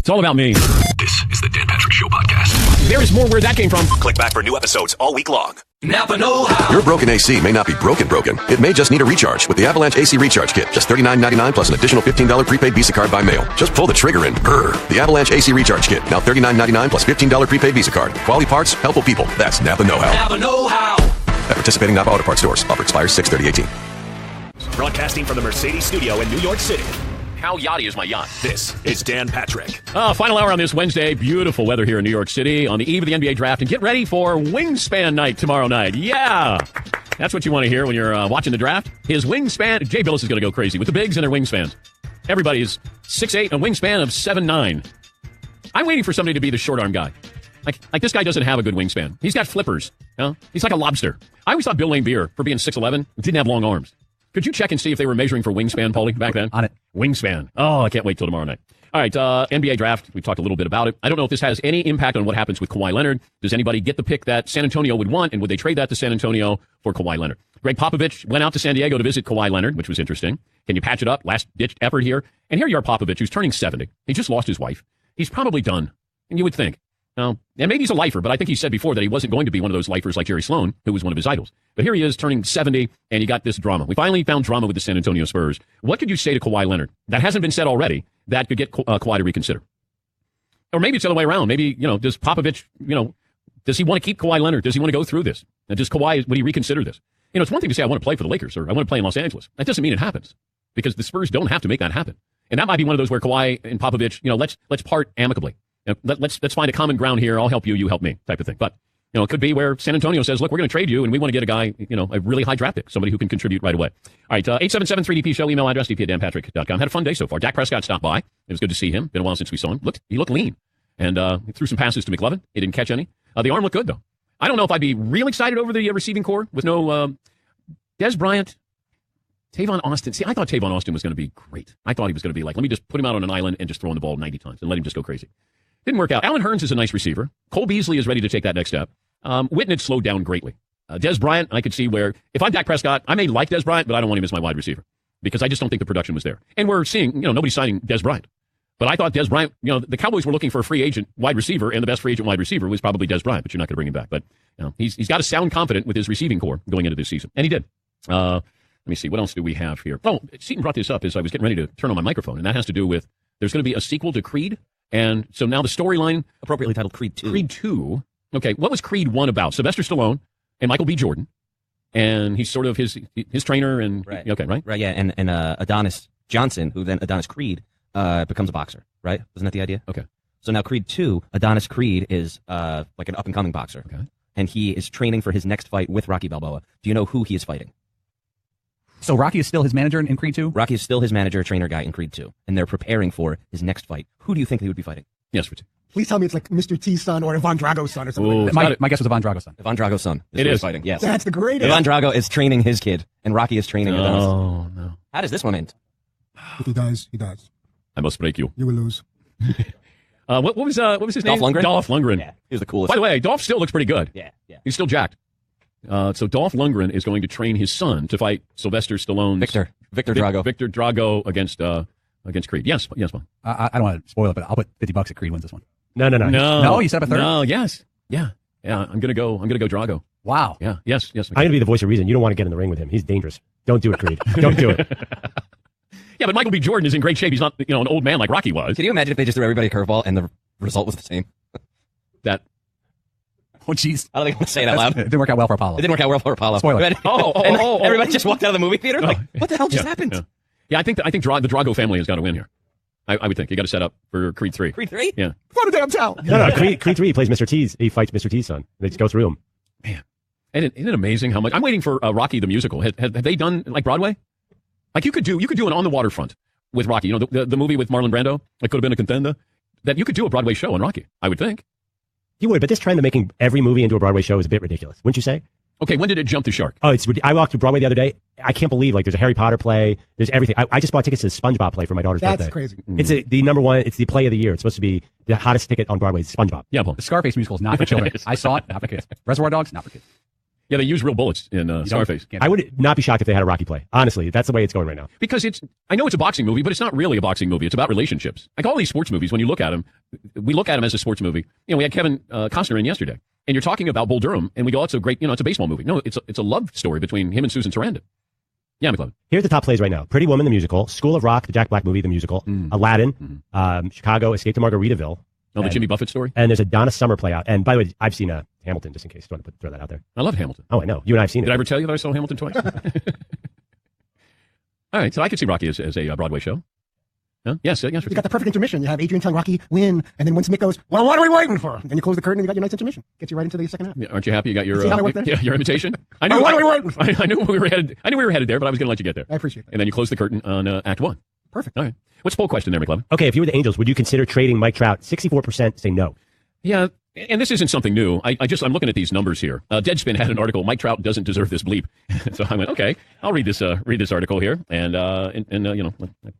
It's all about me. This is the Dan Patrick Show podcast. There is more where that came from. Click back for new episodes all week long. Napa know-how. Your broken AC may not be broken. It may just need a recharge with the Avalanche AC Recharge Kit. Just $39.99 plus an additional $15 prepaid Visa card by mail. Just pull the trigger and brr. The Avalanche AC Recharge Kit. Now $39.99 plus $15 prepaid Visa card. Quality parts, helpful people. That's Napa know-how. Napa know-how. At participating Napa Auto Parts stores. Offer expires 6/30/18. Broadcasting from the Mercedes studio in New York City. How yachty is my yacht? This is Dan Patrick. Final hour on this Wednesday. Beautiful weather here in New York City on the eve of the NBA draft. And get ready for Wingspan night tomorrow night. Yeah. That's what you want to hear when you're watching the draft. His wingspan. Jay Billis is going to go crazy with the bigs and their wingspans. Everybody is 6'8", a wingspan of 7'9". I'm waiting for somebody to be the short arm guy. Like this guy doesn't have a good wingspan. He's got flippers. You know? He's like a lobster. I always thought Bill Laimbeer, for being 6'11", didn't have long arms. Could you check and see if they were measuring for wingspan, Paulie, back then? On it. Wingspan. Oh, I can't wait till tomorrow night. All right, NBA draft. We talked a little bit about it. I don't know if this has any impact on what happens with Kawhi Leonard. Does anybody get the pick that San Antonio would want, and would they trade that to San Antonio for Kawhi Leonard? Greg Popovich went out to San Diego to visit Kawhi Leonard, which was interesting. Can you patch it up? Last-ditch effort here. And here you are, Popovich, who's turning 70. He just lost his wife. He's probably done. And you would think. And maybe he's a lifer, but I think he said before that he wasn't going to be one of those lifers like Jerry Sloan, who was one of his idols. But here he is turning 70, and you got this drama. We finally found drama with the San Antonio Spurs. What could you say to Kawhi Leonard that hasn't been said already that could get Kawhi to reconsider? Or maybe it's the other way around. Maybe, does Popovich, does he want to keep Kawhi Leonard? Does he want to go through this? And does Kawhi, would he reconsider this? It's one thing to say I want to play for the Lakers or I want to play in Los Angeles. That doesn't mean it happens because the Spurs don't have to make that happen. And that might be one of those where Kawhi and Popovich, let's part amicably. Let's find a common ground here. I'll help you, you help me, type of thing. But it could be where San Antonio says, look, we're going to trade you, and we want to get a guy, a really high draft pick, somebody who can contribute right away. All right, 877-3DP show, email address, dp@danpatrick.com. Had a fun day so far. Dak Prescott stopped by. It was good to see him. Been a while since we saw him. He looked lean, and he threw some passes to McLovin. He didn't catch any. The arm looked good, though. I don't know if I'd be real excited over the receiving core with no Des Bryant, Tavon Austin. See, I thought Tavon Austin was going to be great. I thought he was going to be like, let me just put him out on an island and just throw him the ball 90 times and let him just go crazy. Didn't work out. Allen Hurns is a nice receiver. Cole Beasley is ready to take that next step. Witten had slowed down greatly. Des Bryant, I could see where, if I'm Dak Prescott, I may like Des Bryant, but I don't want him as my wide receiver because I just don't think the production was there. And we're seeing, nobody's signing Des Bryant. But I thought Des Bryant, the Cowboys were looking for a free agent wide receiver, and the best free agent wide receiver was probably Des Bryant, but you're not going to bring him back. But he's got to sound confident with his receiving core going into this season. And he did. Let me see. What else do we have here? Oh, Seton brought this up as I was getting ready to turn on my microphone, and that has to do with there's going to be a sequel to Creed. And so now the storyline... Appropriately titled Creed 2. Creed 2. Okay, what was Creed 1 about? Sylvester Stallone and Michael B. Jordan. And he's sort of his trainer and... Right. Okay, right? Right, yeah. And Adonis Johnson, who then Adonis Creed, becomes a boxer, right? Isn't that the idea? Okay. So now Creed 2, Adonis Creed is like an up-and-coming boxer. Okay. And he is training for his next fight with Rocky Balboa. Do you know who he is fighting? So Rocky is still his manager in Creed 2? Rocky is still his manager, trainer guy in Creed 2. And they're preparing for his next fight. Who do you think they would be fighting? Yes, Richard. Please tell me it's like Mr. T's son or Ivan Drago's son or something like that. My guess was Ivan Drago's son. Ivan Drago's son. It is fighting, yes. That's the greatest. Ivan Drago is training his kid, and Rocky is training Adonis. Oh, no. How does this one end? If he dies, he dies. I must break you. You will lose. What was his name? Dolph Lundgren? Dolph Lundgren. Yeah, he was the coolest. By the way, Dolph still looks pretty good. Yeah. He's still jacked. So Dolph Lundgren is going to train his son to fight Sylvester Stallone's... Victor Drago. Victor Drago against Creed. Yes, Paul. I don't want to spoil it, but I'll put $50 at Creed wins this one. No. No, you set up a third? No, yes. Yeah. I'm gonna go Drago. Wow. Yeah. Yes. I'm gonna be the voice of reason. You don't want to get in the ring with him. He's dangerous. Don't do it, Creed. Don't do it. Yeah, but Michael B. Jordan is in great shape. He's not, an old man like Rocky was. Can you imagine if they just threw everybody a curveball and the result was the same? Oh, jeez. I don't think I want to say it out loud. It didn't work out well for Apollo. It didn't work out well for Apollo. Spoiler. Everybody just walked out of the movie theater like, what the hell just happened? Yeah, I think the Drago family has got to win here. I would think. You got to set up for Creed 3. Creed 3? Yeah. What a damn town. No. Creed 3, he plays Mr. T's. He fights Mr. T's son. They just go through him. Man. Isn't it amazing how much... I'm waiting for Rocky the musical. Have they done, like, Broadway? Like, you could do an On the Waterfront with Rocky. The movie with Marlon Brando that could have been a contender. That you could do a Broadway show on Rocky, I would think. You would, but this trend of making every movie into a Broadway show is a bit ridiculous, wouldn't you say? Okay, when did it jump the shark? Oh, I walked through Broadway the other day. I can't believe, there's a Harry Potter play. There's everything. I just bought tickets to the SpongeBob play for my daughter's birthday. That's crazy. It's the number one. It's the play of the year. It's supposed to be the hottest ticket on Broadway. It's SpongeBob. Yeah, Paul. The Scarface musical is not for children. I saw it, not for kids. Reservoir Dogs, not for kids. Yeah, they use real bullets in Scarface. I would not be shocked if they had a Rocky play. Honestly, that's the way it's going right now. Because I know it's a boxing movie, but it's not really a boxing movie. It's about relationships. Like all these sports movies, when you look at them, we look at them as a sports movie. You know, we had Kevin Costner in yesterday, and you're talking about Bull Durham, and we go, "Oh, it's a great, it's a baseball movie." No, it's a love story between him and Susan Sarandon. Yeah, McLovin. Here's the top plays right now: Pretty Woman, the musical; School of Rock, the Jack Black movie, the musical; Aladdin; Chicago, Escape to Margaritaville. Oh, the Jimmy Buffett story. And there's a Donna Summer play out. And by the way, I've seen Hamilton, just in case you want to throw that out there. I love Hamilton. Oh, I know. You and I have seen it. Did I ever tell you that I saw Hamilton twice? All right, so I could see Rocky as a Broadway show. Huh? Yes. You got the perfect intermission. You have Adrian telling Rocky, win, and then once Mick goes, well, what are we waiting for? Then you close the curtain and you got your nice intermission. Gets you right into the second half. Yeah, aren't you happy you got your See how I worked there? your invitation? I knew. What are we waiting for? I knew we were headed. I knew we were headed there, but I was going to let you get there. I appreciate that. And then you close the curtain on Act 1. Perfect. All right. What's the poll question there, McLovin? Okay, if you were the Angels, would you consider trading Mike Trout? 64% say no. Yeah, and this isn't something new. I'm looking at these numbers here. Deadspin had an article, Mike Trout doesn't deserve this bleep. So I went, okay, I'll read this article here. And I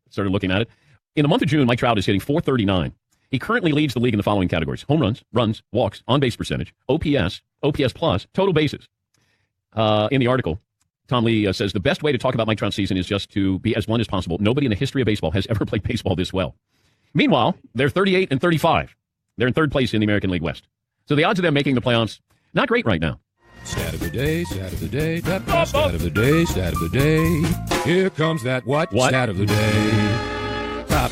started looking at it. In the month of June, Mike Trout is hitting .439. He currently leads the league in the following categories: home runs, walks, on-base percentage, OPS plus, total bases. In the article, Tom Lee says the best way to talk about Mike Trout's season is just to be as blunt as possible. Nobody in the history of baseball has ever played baseball this well. Meanwhile, they're 38 and 35. They're in third place in the American League West. So the odds of them making the playoffs, not great right now. Stat of the day, stat of the day, stat of the day, stat of the day. Here comes that what? Stat of the day. Top.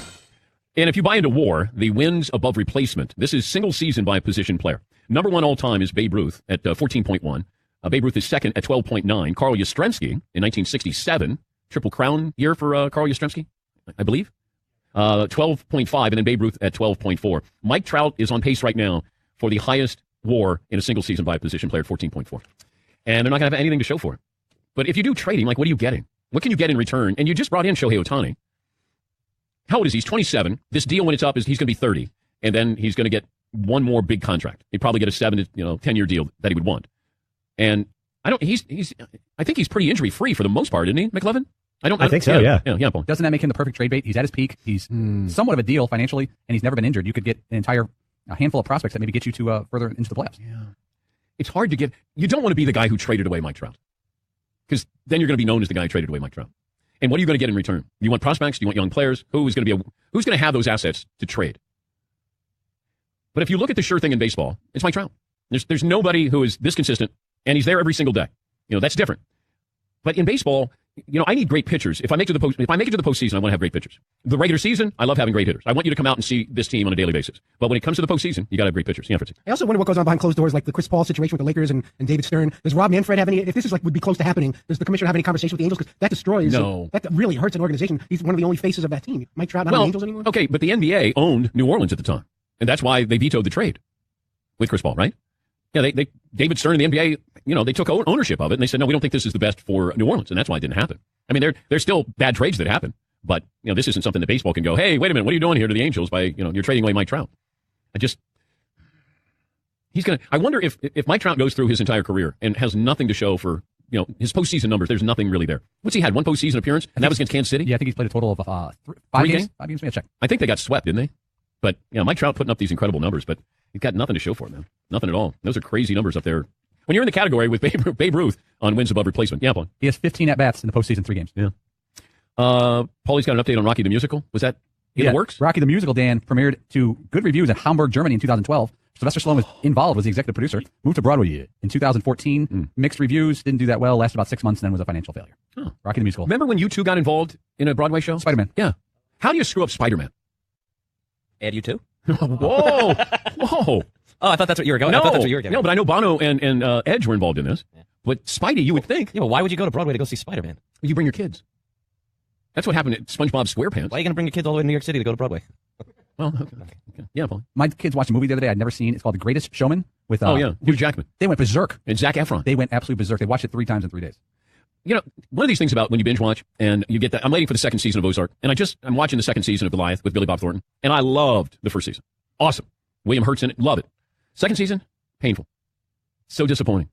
And if you buy into WAR, the wins above replacement, this is single season by a position player. Number one all time is Babe Ruth at 14.1. Babe Ruth is second at 12.9. Carl Yastrzemski in 1967, Triple Crown year for Carl Yastrzemski, I believe. 12.5, and then Babe Ruth at 12.4. Mike Trout is on pace right now for the highest WAR in a single season by a position player at 14.4. And they're not going to have anything to show for it. But if you do trading, like, what are you getting? What can you get in return? And you just brought in Shohei Ohtani. How old is he? He's 27. This deal, when it's up, is he's going to be 30. And then he's going to get one more big contract. He'd probably get a 10-year deal that he would want. And I think he's pretty injury free for the most part, isn't he, McLovin? I think so, yeah. Paul. Doesn't that make him the perfect trade bait? He's at his peak. He's somewhat of a deal financially, and he's never been injured. You could get an entire handful of prospects that maybe get you to further into the playoffs. Yeah. It's hard to get. You don't want to be the guy who traded away Mike Trout, because then you're going to be known as the guy who traded away Mike Trout. And what are you going to get in return? Do you want prospects? Do you want young players? Who's going to have those assets to trade? But if you look at the sure thing in baseball, it's Mike Trout. There's nobody who is this consistent, and he's there every single day. That's different. But in baseball, I need great pitchers. If I make it to the postseason, I want to have great pitchers. The regular season, I love having great hitters. I want you to come out and see this team on a daily basis. But when it comes to the postseason, you got to have great pitchers. Yeah, I also wonder what goes on behind closed doors, like the Chris Paul situation with the Lakers and David Stern. Does Rob Manfred have any? If this would be close to happening, does the commissioner have any conversation with the Angels? Because that destroys. No. That really hurts an organization. He's one of the only faces of that team. Mike Trout not on the Angels anymore. Okay, but the NBA owned New Orleans at the time, and that's why they vetoed the trade with Chris Paul, right? Yeah, David Stern and the NBA, they took ownership of it, and they said, no, we don't think this is the best for New Orleans, and that's why it didn't happen. I mean, there's still bad trades that happen, but this isn't something that baseball can go, hey, wait a minute, what are you doing here to the Angels by you're trading away Mike Trout? I wonder if Mike Trout goes through his entire career and has nothing to show for his postseason numbers. There's nothing really there. What's he had? One postseason appearance, and that was against Kansas City. Yeah, I think he's played a total of 5 games. 5 games. Check. I think they got swept, didn't they? But Mike Trout putting up these incredible numbers, but he's got nothing to show for it, man. Nothing at all. Those are crazy numbers up there. When you're in the category with Babe Ruth on wins above replacement. Yeah, Paul. He has 15 at-bats in the postseason, 3 games. Yeah. Paulie's got an update on Rocky the Musical. Was that in the works? Rocky the Musical, Dan, premiered to good reviews in Hamburg, Germany in 2012. Sylvester Stallone was involved, was the executive producer. Moved to Broadway in 2014. Mixed reviews, didn't do that well, lasted about 6 months, and then was a financial failure. Oh. Rocky the Musical. Remember when you two got involved in a Broadway show? Spider-Man. Yeah. How do you screw up Spider-Man? Add you too? Whoa. Oh, I thought that's what you were going. No, I thought that's what you were getting. No, but I know Bono and Edge were involved in this. Yeah. But Spidey, you would think. Yeah, but why would you go to Broadway to go see Spider-Man? You bring your kids. That's what happened at SpongeBob SquarePants. Why are you going to bring your kids all the way to New York City to go to Broadway? Well, okay. Yeah, Paul. My kids watched a movie the other day I'd never seen. It's called The Greatest Showman with Hugh Jackman. They went berserk. And Zac Efron. They went absolutely berserk. They watched it 3 times in 3 days. One of these things about when you binge watch and you get that. I'm waiting for the second season of Ozark, and I'm watching the second season of Goliath with Billy Bob Thornton, and I loved the first season. Awesome. William Hurt's in it. Love it. Second season, painful. So disappointing.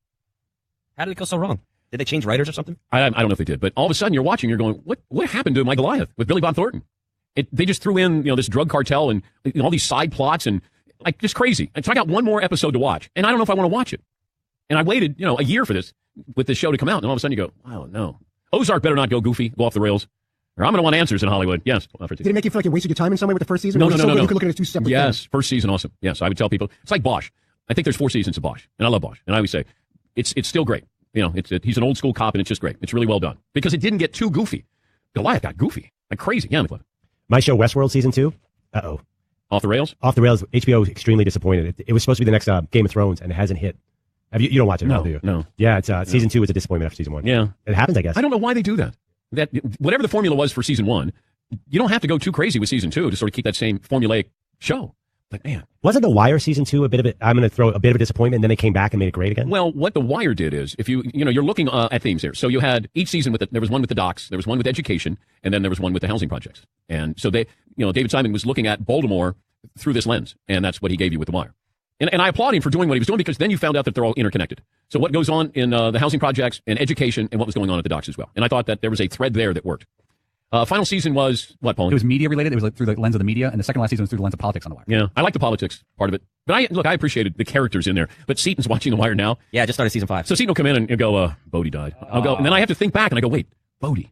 How did it go so wrong? Did they change writers or something? I don't know if they did, but all of a sudden you're watching, you're going, what happened to my Goliath with Billy Bob Thornton? They just threw in, this drug cartel and all these side plots and just crazy. And so I got one more episode to watch, and I don't know if I want to watch it. And I waited, a year for this, with this show to come out. And all of a sudden you go, wow, no. Ozark better not go goofy, go off the rails. Or I'm going to want answers in Hollywood. Yes. Did it make you feel like you wasted your time in some way with the first season? No. You could look at it as two separate things. Yes, first season, awesome. Yes, I would tell people. It's like Bosch. I think there's 4 seasons of Bosch, and I love Bosch. And I always say, it's still great. He's an old school cop, and it's just great. It's really well done. Because it didn't get too goofy. Goliath got goofy. Like crazy. Yeah, McLeod. My show, Westworld Season 2. Uh-oh. Off the rails? Off the rails. HBO was extremely disappointed. It was supposed to be the next Game of Thrones, and it hasn't hit. You don't watch it at all, do you? No. Yeah, it's Season 2 was a disappointment after Season 1. Yeah. It happens, I guess. I don't know why they do that. That whatever the formula was for Season 1, you don't have to go too crazy with Season 2 to sort of keep that same formulaic show. But man. Wasn't The Wire Season 2 I'm going to throw a bit of a disappointment, and then they came back and made it great again? Well, what The Wire did is, if you're looking at themes here. So you had each season there was one with the docks, there was one with education, and then there was one with the housing projects. And so David Simon was looking at Baltimore through this lens, and that's what he gave you with The Wire. And I applaud him for doing what he was doing, because then you found out that they're all interconnected. So what goes on in the housing projects and education, and what was going on at the docks as well. And I thought that there was a thread there that worked. Final season was what, Paul? It was media related. It was through the lens of the media, and the second last season was through the lens of politics on The Wire. Yeah, I like the politics part of it. But I appreciated the characters in there. But Seaton's watching The Wire now. Yeah, I just started season 5. So Seaton will come in and go, Bodie died. I'll go, and then I have to think back, and I go, wait, Bodie.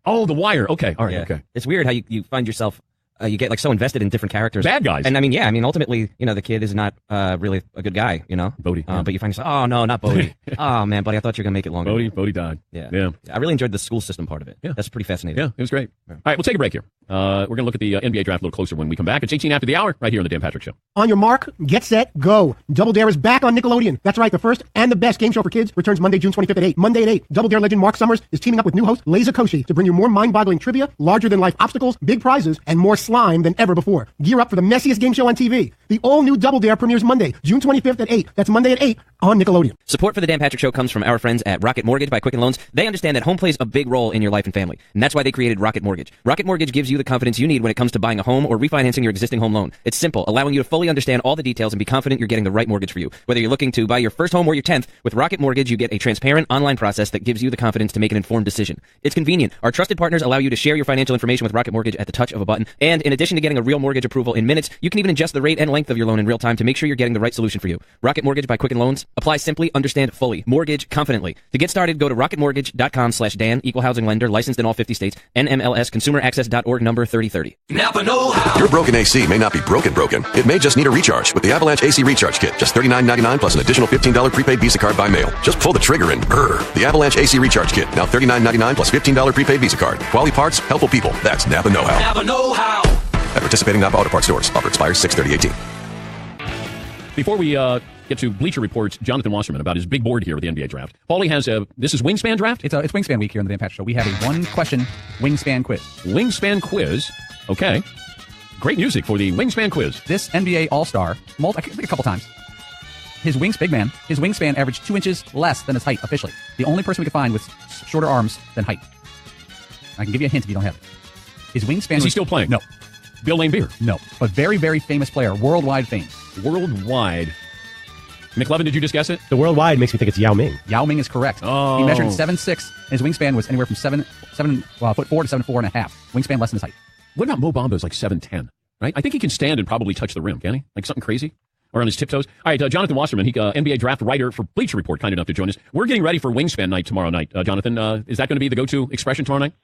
Oh, The Wire. Okay, all right, Yeah. okay. It's weird how you find yourself, you get like so invested in different characters. Bad guys. And ultimately, the kid is not really a good guy, Bodie. Yeah. But you find yourself, oh, no, not Bodie. Oh, man, buddy, I thought you were going to make it longer. Bodie died. Yeah. I really enjoyed the school system part of it. Yeah. That's pretty fascinating. Yeah, it was great. All right, we'll take a break here. We're going to look at the NBA draft a little closer when we come back. It's 18 after the hour, right here on the Dan Patrick Show. On your mark, get set, go. Double Dare is back on Nickelodeon. That's right, the first and the best game show for kids returns Monday, June 25th at 8. Monday at 8, Double Dare legend Mark Summers is teaming up with new host Laser Koshi to bring you more mind-boggling trivia, larger-than-life obstacles, big prizes, and more slime than ever before. Gear up for the messiest game show on TV. The all-new Double Dare premieres Monday, June 25th at 8. That's Monday at 8 on Nickelodeon. Support for the Dan Patrick Show comes from our friends at Rocket Mortgage by Quicken Loans. They understand that home plays a big role in your life and family, and that's why they created Rocket Mortgage. Rocket Mortgage gives you the confidence you need when it comes to buying a home or refinancing your existing home loan. It's simple, allowing you to fully understand all the details and be confident you're getting the right mortgage for you. Whether you're looking to buy your first home or your 10th, with Rocket Mortgage, you get a transparent online process that gives you the confidence to make an informed decision. It's convenient. Our trusted partners allow you to share your financial information with Rocket Mortgage at the touch of a button. And in addition to getting a real mortgage approval in minutes, you can even adjust the rate and length of your loan in real time to make sure you're getting the right solution for you. Rocket Mortgage by Quicken Loans. Apply simply, understand fully. Mortgage confidently. To get started, go to rocketmortgage.com/Dan, equal housing lender, licensed in all 50 states, NMLS, consumeraccess.org, number 3030. Napa Know How. Your broken AC may not be broken. It may just need a recharge with the Avalanche AC Recharge Kit. Just $39.99 plus an additional $15 prepaid Visa card by mail. Just pull the trigger and The Avalanche AC Recharge Kit. Now $39.99 plus $15 prepaid Visa card. Quality parts, helpful people. That's Napa Know How. Napa Know How. At participating Napa Auto Parts stores. Offer expires 6/30/18. Before we get to Bleacher Report's Jonathan Wasserman about his big board here with the NBA draft, Paulie has this is Wingspan draft? It's Wingspan week here on the Dan Patrick Show. We have a one-question Wingspan quiz. Wingspan quiz. Okay. Great music for the Wingspan quiz. This NBA All-Star, I think a couple times, his wingspan averaged 2 inches less than his height officially. The only person we could find with shorter arms than height. I can give you a hint if you don't have it. His wingspan Is he still playing? No. Bill Laimbeer? No. But very, very famous player, worldwide fame. Worldwide. McLevin, did you just guess it? The worldwide makes me think it's Yao Ming. Yao Ming is correct. Oh. He measured 7'6", and his wingspan was anywhere from 7'4" to 7'4.5". Wingspan less than his height. What about Mo Bamba is like 7'10", right? I think he can stand and probably touch the rim, can he? Like something crazy? Or on his tiptoes? All right, Jonathan Wasserman, NBA draft writer for Bleacher Report, kind enough to join us. We're getting ready for Wingspan night tomorrow night. Jonathan, is that going to be the go-to expression tomorrow night?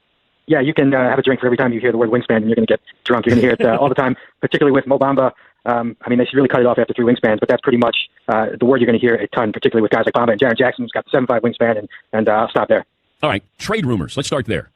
Yeah, you can have a drink for every time you hear the word wingspan, and you're going to get drunk. You're going to hear it all the time, particularly with Mo Bamba. They should really cut it off after 3 wingspans, but that's pretty much the word you're going to hear a ton, particularly with guys like Bamba and Jaren Jackson, who's got the 7'5" wingspan, and I'll stop there. All right, trade rumors. Let's start there.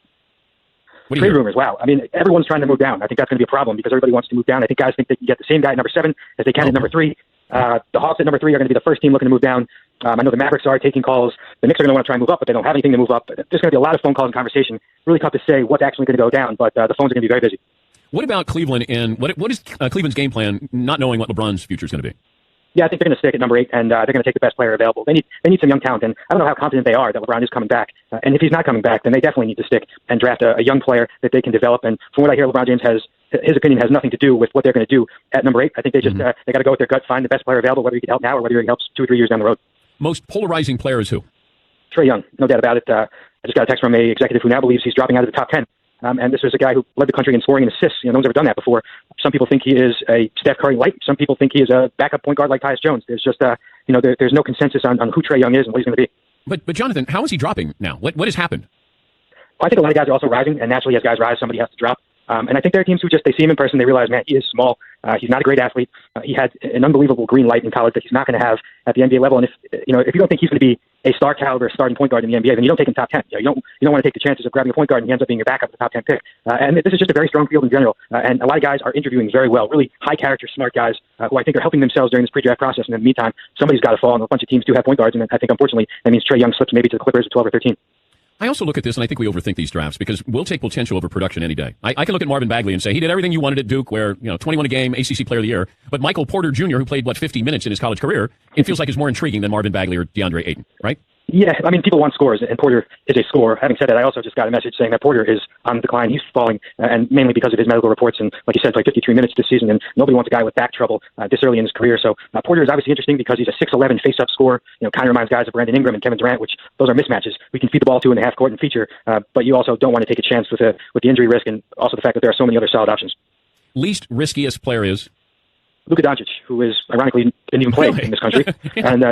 Trade rumors, wow. Everyone's trying to move down. I think that's going to be a problem because everybody wants to move down. I think guys think they can get the same guy at number 7 as they can at number 3. The Hawks at number 3 are going to be the first team looking to move down. I know the Mavericks are taking calls. The Knicks are going to want to try and move up, but they don't have anything to move up. There's going to be a lot of phone calls and conversation. Really tough to say what's actually going to go down, but the phones are going to be very busy. What about Cleveland, and what is Cleveland's game plan, not knowing what LeBron's future is going to be? Yeah, I think they're going to stick at number 8, and they're going to take the best player available. They need some young talent, and I don't know how confident they are that LeBron is coming back. And if he's not coming back, then they definitely need to stick and draft a young player that they can develop. And from what I hear, LeBron James his opinion has nothing to do with what they're going to do at number 8. I think they just they got to go with their gut, find the best player available, whether he can help now or whether he helps 2 or 3 years down the road. Most polarizing player is who? Trae Young, no doubt about it. I just got a text from an executive who now believes he's dropping out of the top 10 And this was a guy who led the country in scoring and assists. No one's ever done that before. Some people think he is a Steph Curry light. Some people think he is a backup point guard like Tyus Jones. There's just, there's no consensus on who Trae Young is and what he's going to be. But Jonathan, how is he dropping now? What has happened? Well, I think a lot of guys are also rising, and naturally as guys rise, somebody has to drop. And I think there are teams who they see him in person, they realize, man, he is small. He's not a great athlete. He had an unbelievable green light in college that he's not going to have at the NBA level. And if you don't think he's going to be a star caliber starting point guard in the NBA, then you don't take him top 10. You don't want to take the chances of grabbing a point guard and he ends up being your backup at the top 10 pick. And this is just a very strong field in general. And a lot of guys are interviewing very well, really high character, smart guys who I think are helping themselves during this pre-draft process. And in the meantime, somebody's got to fall, and a bunch of teams do have point guards. And I think, unfortunately, that means Trae Young slips maybe to the Clippers at 12 or 13. I also look at this, and I think we overthink these drafts because we'll take potential over production any day. I can look at Marvin Bagley and say he did everything you wanted at Duke, where 21 a game, ACC Player of the Year. But Michael Porter Jr., who played 50 minutes in his college career, it feels like is more intriguing than Marvin Bagley or DeAndre Ayton, right? Yeah, I mean, people want scores, and Porter is a scorer. Having said that, I also just got a message saying that Porter is on the decline. He's falling, and mainly because of his medical reports. And like you said, played 53 minutes this season, and nobody wants a guy with back trouble this early in his career. So Porter is obviously interesting because he's a 6'11" face-up scorer. Kind of reminds guys of Brandon Ingram and Kevin Durant, which those are mismatches. We can feed the ball to in the half court and feature, but you also don't want to take a chance with the injury risk, and also the fact that there are so many other solid options. Least riskiest player is Luka Doncic, who is ironically didn't even play in this country. And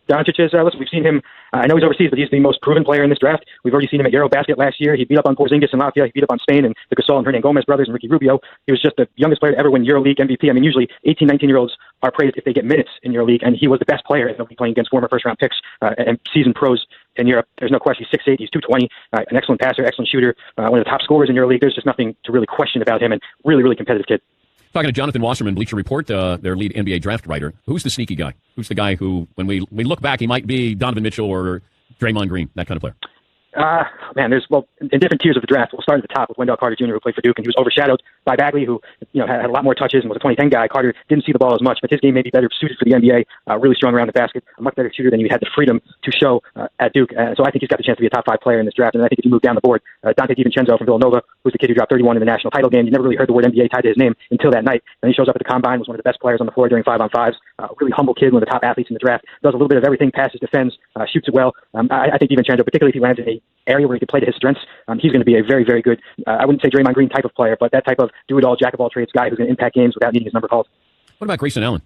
Doncic is, listen, we've seen him, I know he's overseas, but he's the most proven player in this draft. We've already seen him at Eurobasket last year. He beat up on Porzingis in Latvia. He beat up on Spain and the Gasol and Hernan Gomez brothers and Ricky Rubio. He was just the youngest player to ever win EuroLeague MVP. I mean, usually 18, 19-year-olds are praised if they get minutes in EuroLeague, and he was the best player playing against former first-round picks and seasoned pros in Europe. There's no question. He's 6'8", he's 220, an excellent passer, excellent shooter, one of the top scorers in EuroLeague. There's just nothing to really question about him, and really, really competitive kid. Talking to Jonathan Wasserman, Bleacher Report, their lead NBA draft writer. Who's the sneaky guy? Who's the guy who, when we look back, he might be Donovan Mitchell or Draymond Green, that kind of player? There's, in different tiers of the draft. We'll start at the top with Wendell Carter Jr., who played for Duke, and he was overshadowed by Bagley, who had a lot more touches and was a 2010 guy. Carter didn't see the ball as much, but his game may be better suited for the NBA. Really strong around the basket, a much better shooter than you had the freedom to show at Duke. So I think he's got the chance to be a top 5 player in this draft. And I think if you move down the board, Dante DiVincenzo from Villanova, who's the kid who dropped 31 in the national title game. You never really heard the word NBA tied to his name until that night. And he shows up at the combine, was one of the best players on the floor during 5-on-5s. Really humble kid, one of the top athletes in the draft. Does a little bit of everything, passes, defends, shoots it well. I think DiVincenzo, particularly if he lands in an area where he can play to his strengths, he's going to be a very, very good, I wouldn't say Draymond Green type of player, but that type of do-it-all, jack-of-all-trades guy who's going to impact games without needing his number called. What about Grayson Allen?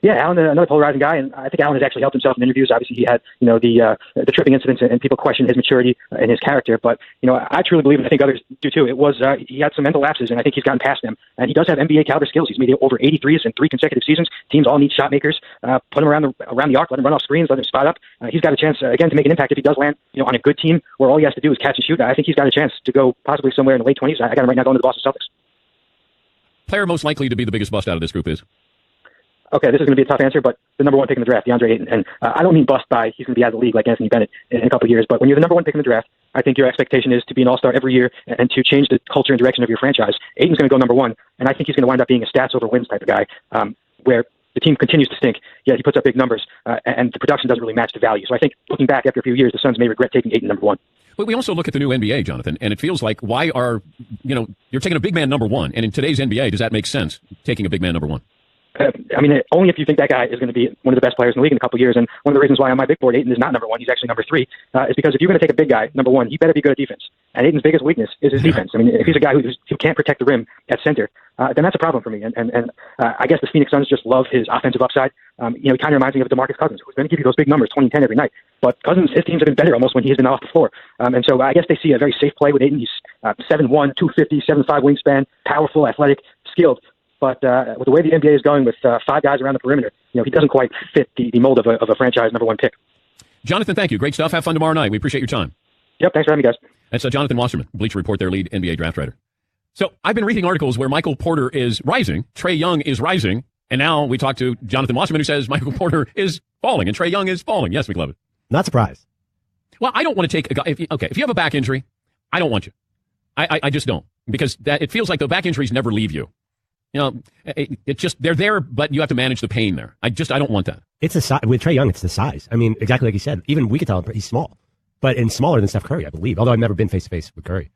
Yeah, Allen, another polarizing guy, and I think Allen has actually helped himself in interviews. Obviously, he had, the tripping incidents, and people question his maturity and his character. But, I truly believe, and I think others do too, it was, he had some mental lapses, and I think he's gotten past them. And he does have NBA caliber skills. He's made over 80 threes in 3 consecutive seasons. Teams all need shot makers. Put him around the arc, let him run off screens, let him spot up. He's got a chance, again, to make an impact if he does land, on a good team where all he has to do is catch and shoot. I think he's got a chance to go possibly somewhere in the late 20s. I got him right now going to the Boston Celtics. Player most likely to be the biggest bust out of this group is? Okay, this is going to be a tough answer, but the number 1 pick in the draft, DeAndre Ayton. And I don't mean bust by he's going to be out of the league like Anthony Bennett in a couple of years, but when you're the number 1 pick in the draft, I think your expectation is to be an all-star every year and to change the culture and direction of your franchise. Ayton's going to go number 1, and I think he's going to wind up being a stats over wins type of guy, where the team continues to stink, yet he puts up big numbers, and the production doesn't really match the value. So I think looking back after a few years, the Suns may regret taking Ayton number 1. But we also look at the new NBA, Jonathan, and it feels like why are, you're taking a big man number 1, and in today's NBA, does that make sense, taking a big man number 1? Only if you think that guy is going to be one of the best players in the league in a couple of years. And one of the reasons why on my big board, Ayton is not number 1, he's actually number 3, is because if you're going to take a big guy, number 1, he better be good at defense. And Ayton's biggest weakness is his defense. If he's a guy who can't protect the rim at center, then that's a problem for me. And I guess the Phoenix Suns just love his offensive upside. He kind of reminds me of DeMarcus Cousins, who's going to give you those big numbers, 20 and 10 every night. But Cousins, his teams have been better almost when he's been off the floor. And so I guess they see a very safe play with Ayton. He's 7'1", 250, 7'5" wingspan, powerful, athletic, skilled. But with the way the NBA is going with 5 guys around the perimeter, he doesn't quite fit the mold of a franchise number 1 pick. Jonathan, thank you. Great stuff. Have fun tomorrow night. We appreciate your time. Yep, thanks for having me, guys. That's Jonathan Wasserman, Bleacher Report, their lead NBA draft writer. So I've been reading articles where Michael Porter is rising, Trae Young is rising, and now we talk to Jonathan Wasserman, who says Michael Porter is falling and Trae Young is falling. Yes, McLovin. Not surprised. Well, I don't want to take a guy. If you have a back injury, I don't want you. I just don't, because it feels like the back injuries never leave you. It's just they're there, but you have to manage the pain there. I don't want that. It's with Trae Young, it's the size. Exactly like you said. Even we could tell he's small, and smaller than Steph Curry, I believe. Although I've never been face to face with Curry.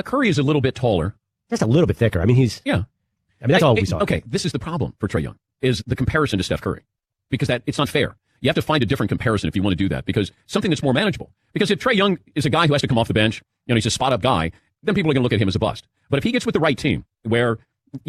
Curry is a little bit taller, just a little bit thicker. That's all we saw. Okay, this is the problem for Trae Young is the comparison to Steph Curry, because it's not fair. You have to find a different comparison if you want to do that, because something that's more manageable. Because if Trae Young is a guy who has to come off the bench, he's a spot up guy. then people are going to look at him as a bust. But if he gets with the right team where,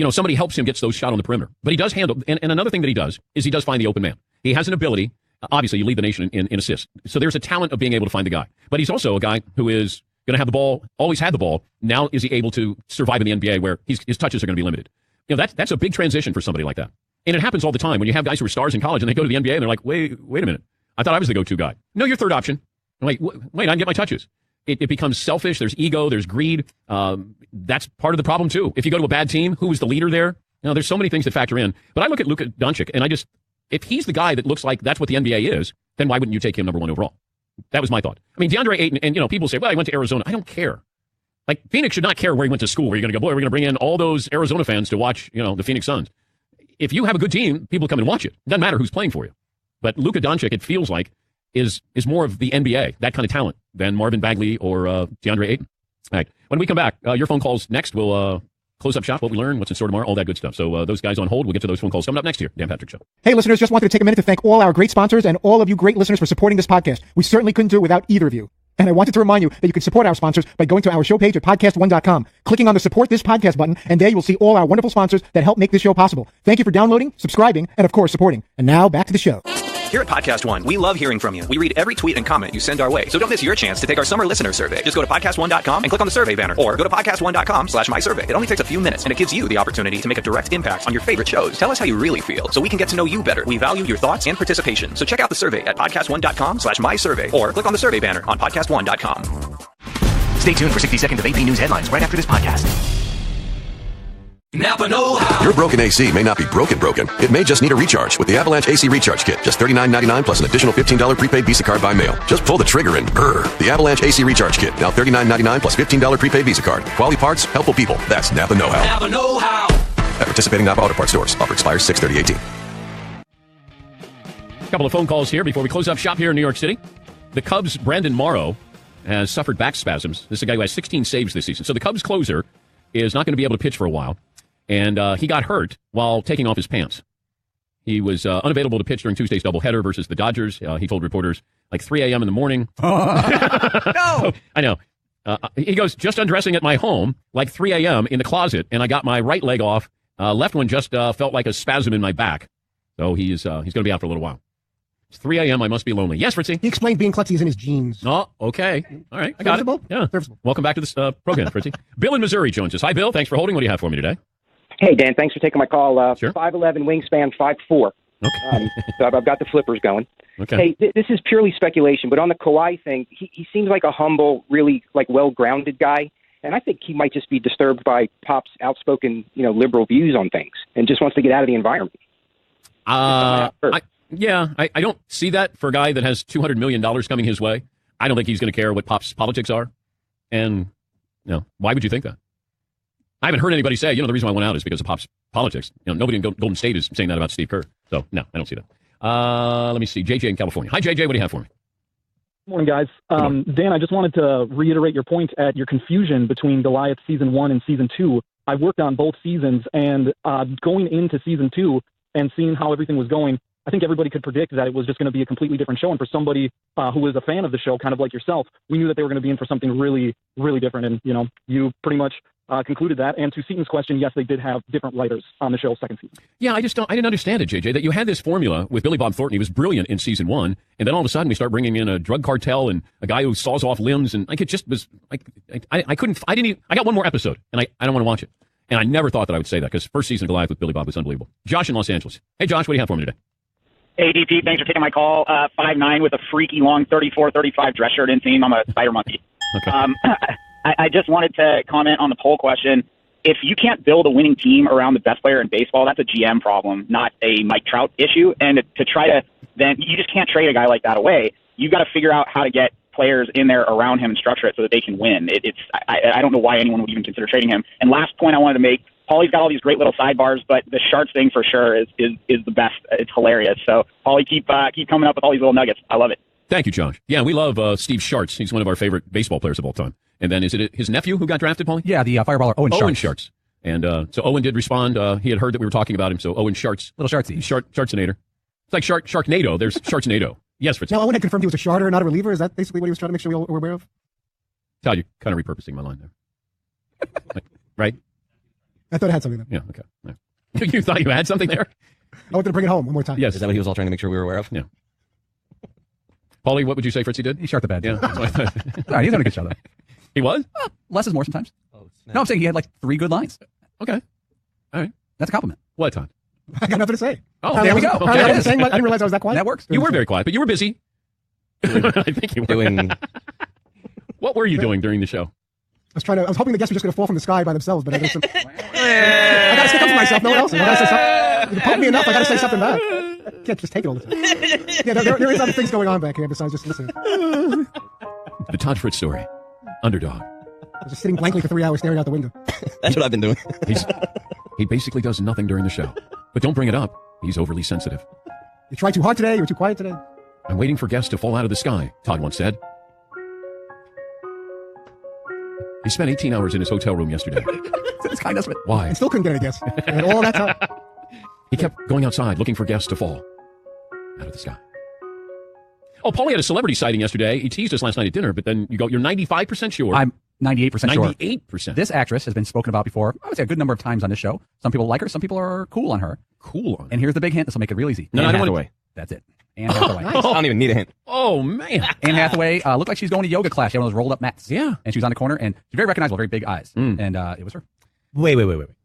somebody helps him, gets those shot on the perimeter, but he does handle, and another thing that he does is he does find the open man. He has an ability. Obviously, you lead the nation in assists. So there's a talent of being able to find the guy. But he's also a guy who is going to have the ball, always had the ball. Now is he able to survive in the NBA where his touches are going to be limited? That's a big transition for somebody like that. And it happens all the time when you have guys who are stars in college and they go to the NBA and they're like, wait a minute. I thought I was the go-to guy. No, you're third option. I'm like, wait, I can get my touches. It becomes selfish. There's ego. There's greed. That's part of the problem, too. If you go to a bad team, who is the leader there? There's so many things that factor in. But I look at Luka Doncic, and if he's the guy that looks like that's what the NBA is, then why wouldn't you take him number one overall? That was my thought. I mean, DeAndre Ayton, and people say, well, he went to Arizona. I don't care. Like, Phoenix should not care where he went to school, where you're going to go, boy, we're going to bring in all those Arizona fans to watch, the Phoenix Suns. If you have a good team, people come and watch it. It doesn't matter who's playing for you. But Luka Doncic, it feels like, is more of the NBA, that kind of talent, than Marvin Bagley or DeAndre Ayton. All right. When we come back, your phone calls next. We'll close up shop, what we learn, what's in store tomorrow, all that good stuff. So those guys on hold, we'll get to those phone calls coming up next year. Dan Patrick Show. Hey, listeners, just wanted to take a minute to thank all our great sponsors and all of you great listeners for supporting this podcast. We certainly couldn't do it without either of you. And I wanted to remind you that you can support our sponsors by going to our show page at podcast1.com, clicking on the support this podcast button, and there you will see all our wonderful sponsors that help make this show possible. Thank you for downloading, subscribing, and of course supporting. And now back to the show. Here at Podcast One, we love hearing from you. We read every tweet and comment you send our way. So don't miss your chance to take our summer listener survey. Just go to podcast1.com and click on the survey banner, or go to podcast1.com/mysurvey. It only takes a few minutes, and it gives you the opportunity to make a direct impact on your favorite shows. Tell us how you really feel so we can get to know you better. We value your thoughts and participation. So check out the survey at podcast1.com/mysurvey, or click on the survey banner on podcast1.com. Stay tuned for 60 seconds of AP News headlines right after this podcast. Napa know-how. Your broken AC may not be broken. It may just need a recharge with the Avalanche AC Recharge Kit. Just $39.99 plus an additional $15 prepaid Visa card by mail. Just pull the trigger and The Avalanche AC Recharge Kit. Now $39.99 plus $15 prepaid Visa card. Quality parts, helpful people. That's Napa know-how. Napa know-how. At participating Napa Auto Parts stores. Offer expires 6/30/18. A couple of phone calls here before we close up shop here in New York City. The Cubs' Brandon Morrow has suffered back spasms. This is a guy who has 16 saves this season. So the Cubs closer is not going to be able to pitch for a while. And he got hurt while taking off his pants. He was unavailable to pitch during Tuesday's doubleheader versus the Dodgers. He told reporters, like 3 a.m. in the morning. No! I know. He goes, just undressing at my home, like 3 a.m. in the closet, and I got my right leg off. Left one just felt like a spasm in my back. So he's going to be out for a little while. It's 3 a.m. I must be lonely. Yes, Fritzy? He explained being klutzy is in his genes. Oh, okay. All right. I got it. Yeah. Welcome back to this program, Fritzy. Bill in Missouri joins us. Hi, Bill. Thanks for holding. What do you have for me today? Hey, Dan, thanks for taking my call. Sure. 5'11", wingspan, 5'4". Okay. So I've got the flippers going. Okay. Hey, this is purely speculation, but on the Kawhi thing, he seems like a humble, really well-grounded guy, and I think he might just be disturbed by Pop's outspoken, liberal views on things, and just wants to get out of the environment. I don't see that for a guy that has $200 million coming his way. I don't think he's going to care what Pop's politics are, and why would you think that? I haven't heard anybody say, the reason why I went out is because of Pop's politics. Nobody in Golden State is saying that about Steve Kerr. So, no, I don't see that. Let me see. JJ in California. Hi, JJ. What do you have for me? Morning, guys. Dan, I just wanted to reiterate your point at your confusion between Goliath Season 1 and Season 2. I worked on both seasons, and going into Season 2 and seeing how everything was going, I think everybody could predict that it was just going to be a completely different show. And for somebody who was a fan of the show, kind of like yourself, we knew that they were going to be in for something really, really different. And, you pretty much concluded that. And to Seaton's question, yes, they did have different writers on the show second season. Yeah, I didn't understand it, JJ, that you had this formula with Billy Bob Thornton. He was brilliant in Season 1. And then all of a sudden we start bringing in a drug cartel and a guy who saws off limbs. And it just was like, I got one more episode and I don't want to watch it. And I never thought that I would say that because first season of Goliath with Billy Bob was unbelievable. Josh in Los Angeles. Hey, Josh, what do you have for me today? ADP, thanks for taking my call. 5'9" with a freaky long 34-35 dress shirt inseam. I'm a spider monkey. Okay. I just wanted to comment on the poll question. If you can't build a winning team around the best player in baseball, that's a GM problem, not a Mike Trout issue. And to try to then you just can't trade a guy like that away. You've got to figure out how to get players in there around him and structure it so that they can win. I don't know why anyone would even consider trading him. And last point I wanted to make, Paulie's got all these great little sidebars, but the Sharts thing for sure is the best. It's hilarious. So Paulie, keep coming up with all these little nuggets. I love it. Thank you, Josh. Yeah, we love Steve Sharts. He's one of our favorite baseball players of all time. And then is it his nephew who got drafted, Paulie? Yeah, the fireballer Owen Sharts. Owen Sharts. And so Owen did respond. He had heard that we were talking about him. So Owen Sharts. Little Shartsy. Shartsinator. It's like Sharknado. There's Shartsnado. Yes, Fritz. Now, Owen had confirmed he was a sharter, not a reliever. Is that basically what he was trying to make sure we were aware of? Todd, you're kind of repurposing my line there. Right? I thought I had something there. Yeah, okay. Yeah. You thought you had something there? I wanted to bring it home one more time. Yes. Is that what he was all trying to make sure we were aware of? Yeah. Paulie, what would you say Fritzy did? He sharked the bed. Yeah. All right, he's doing a good show, though. He was? Well, less is more sometimes. Oh, no, I'm saying he had like 3 good lines. Okay. All right. That's a compliment. What, Todd? I got nothing to say. Oh, there we go. Okay. I didn't realize I was that quiet. That works. You were very quiet, but you were busy. I think you were. Doing... What were you doing during the show? I was hoping the guests were just going to fall from the sky by themselves, but I got to stick up for myself. No one else. I got to say something. You poke me enough, I got to say something back. I can't just take it all the time. Yeah, there is other things going on back here besides just listening. The Todd Fritz story. Underdog. I was just sitting blankly for 3 hours staring out the window. That's what I've been doing. He basically does nothing during the show. But don't bring it up. He's overly sensitive. You tried too hard today. You were too quiet today. I'm waiting for guests to fall out of the sky, Todd once said. He spent 18 hours in his hotel room yesterday. It's kind of Why? And still couldn't get any guests. And all that time. He kept going outside looking for guests to fall out of the sky. Oh, Paulie had a celebrity sighting yesterday. He teased us last night at dinner, but then you're 95% sure. I'm 98% sure. 98%. This actress has been spoken about before, I would say a good number of times on this show. Some people like her. Some people are cool on her. Cool on her. And here's the big hint. This will make it real easy. No, I don't want to. That's it. Anne Hathaway. I don't even need a hint. Oh, man. Anne Hathaway looked like she's going to yoga class. She had one of those rolled up mats. Yeah. And she was on the corner, and she's very recognizable, very big eyes. And it was her. Wait.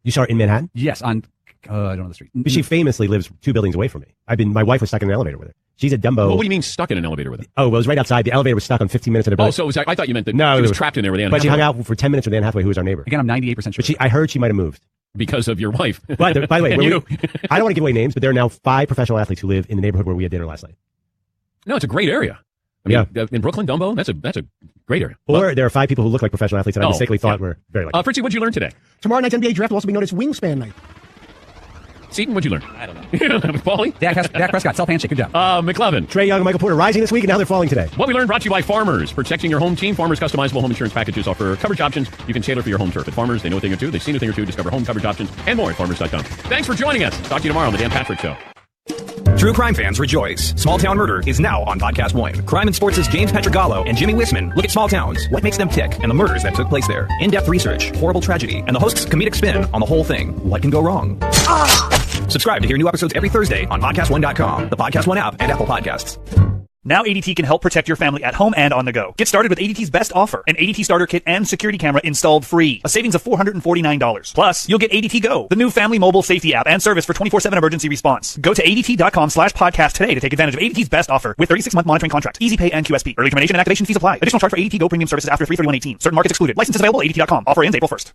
You saw her in Manhattan? Yes, on, I don't know the street. She famously lives 2 buildings away from me. My wife was stuck in an elevator with her. She's a Dumbo. Well, what do you mean stuck in an elevator with her? Oh, well, it was right outside. The elevator was stuck on 15 minutes at a building. Oh, so it was, I thought you meant that no, she was trapped in there with Anne But Hathaway. she hung out for 10 minutes with Anne Hathaway, who was our neighbor. Again, I'm 98% sure. But I heard she might have moved. Because of your wife. But, by the way, And you. I don't want to give away names, but there are now 5 professional athletes who live in the neighborhood where we had dinner last night. No, it's a great area. I mean, in Brooklyn, Dumbo, that's a great area. Or there are 5 people who look like professional athletes that I mistakenly thought were very like. Fritzy, what'd you learn today? Tomorrow night's NBA draft will also be known as Wingspan Night. Seton, what'd you learn? I don't know. Paulie? Dak Prescott, self-handshake. Good job. McLevin. Trae Young and Michael Porter rising this week, and now they're falling today. What we learned brought to you by Farmers. Protecting your home team. Farmers customizable home insurance packages offer coverage options you can tailor for your home turf. At Farmers, they know a thing or two. They've seen a thing or two. Discover home coverage options and more at farmers.com. Thanks for joining us. Talk to you tomorrow on The Dan Patrick Show. True crime fans rejoice. Small Town Murder is now on Podcast One. Crime and Sports' James Petrogallo and Jimmy Wisman look at small towns, what makes them tick, and the murders that took place there. In-depth research, horrible tragedy, and the host's comedic spin on the whole thing. What can go wrong? Subscribe to hear new episodes every Thursday on PodcastOne.com, the Podcast One app, and Apple Podcasts. Now ADT can help protect your family at home and on the go. Get started with ADT's best offer, an ADT starter kit and security camera installed free. A savings of $449. Plus, you'll get ADT Go, the new family mobile safety app and service for 24/7 emergency response. Go to ADT.com/podcast today to take advantage of ADT's best offer with 36-month monitoring contract, easy pay and QSP. Early termination and activation fees apply. Additional charge for ADT Go premium services after 3/31/18. Certain markets excluded. Licenses available at ADT.com. Offer ends April 1st.